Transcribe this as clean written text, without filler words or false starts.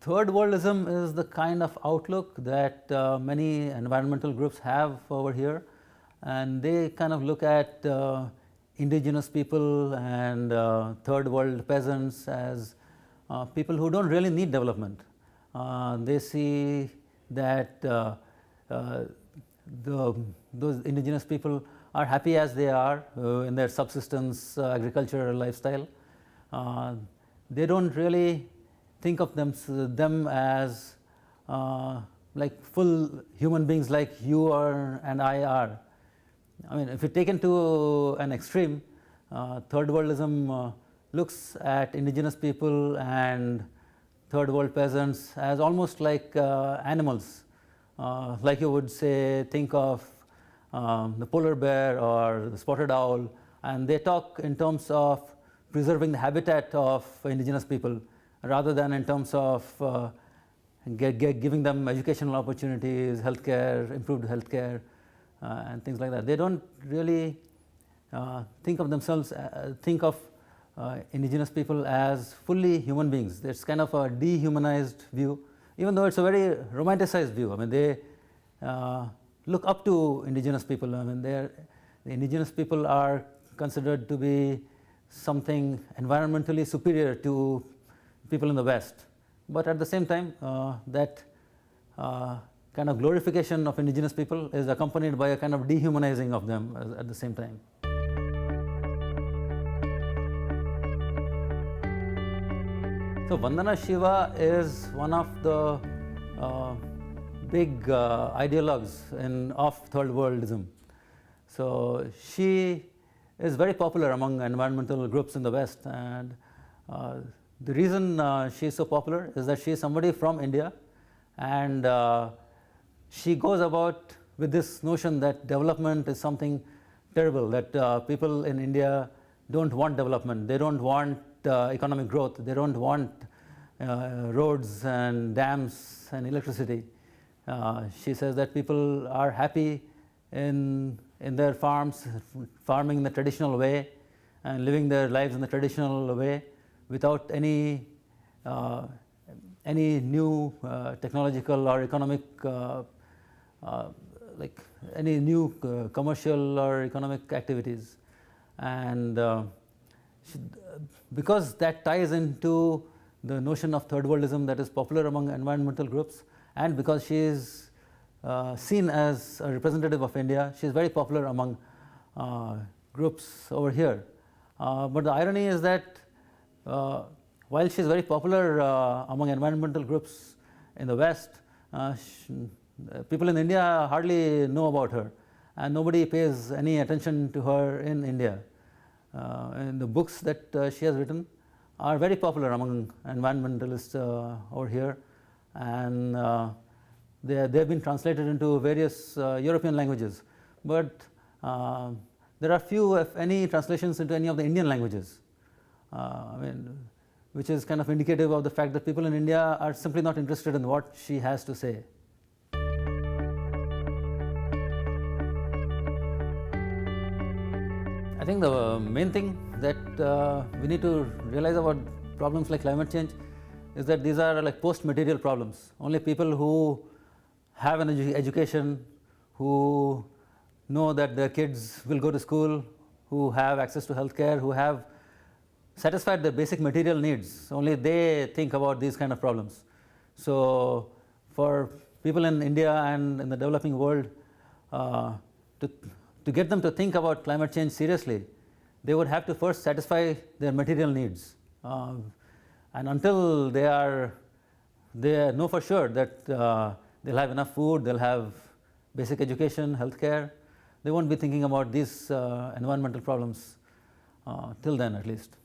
Third worldism is the kind of outlook that many environmental groups have over here, and they kind of look at indigenous people and third world peasants as people who don't really need development. They see that those indigenous people are happy as they are in their subsistence agricultural lifestyle. They don't really think of them as like full human beings like you are and I are. I mean, if you take to an extreme, third worldism looks at indigenous people and third world peasants as almost like animals, like you would say think of the polar bear or the spotted owl, and they talk in terms of preserving the habitat of indigenous people rather than in terms of giving them educational opportunities, healthcare, improved healthcare, and things like that. They don't really think of themselves, think of indigenous people as fully human beings. It's kind of a dehumanized view, even though it's a very romanticized view. I mean, they look up to indigenous people. I mean, the indigenous people are considered to be something environmentally superior to people in the West. But at the same time, that kind of glorification of indigenous people is accompanied by a kind of dehumanizing of them at the same time. So Vandana Shiva is one of the big ideologues of third worldism. So she is very popular among environmental groups in the West, and the reason she is so popular is that she is somebody from India, and she goes about with this notion that development is something terrible, that people in India don't want development, they don't want economic growth, they don't want roads and dams and electricity. She says that people are happy in their farms, farming in the traditional way and living their lives in the traditional way without any new technological or economic, like any new commercial or economic activities. And because that ties into the notion of third worldism that is popular among environmental groups, and because she is seen as a representative of India, she is very popular among groups over here. But the irony is that while she is very popular among environmental groups in the West, people in India hardly know about her, and nobody pays any attention to her in India. And the books that she has written are very popular among environmentalists over here, and they have been translated into various European languages. But there are few, if any, translations into any of the Indian languages, I mean, which is kind of indicative of the fact that people in India are simply not interested in what she has to say. I think the main thing that we need to realize about problems like climate change is that these are like post-material problems. Only people who have an education, who know that their kids will go to school, who have access to healthcare, who have satisfied their basic material needs, only they think about these kind of problems. So for people in India and in the developing world, to get them to think about climate change seriously, they would have to first satisfy their material needs. And until they know for sure that they'll have enough food, they'll have basic education, healthcare, they won't be thinking about these environmental problems till then at least.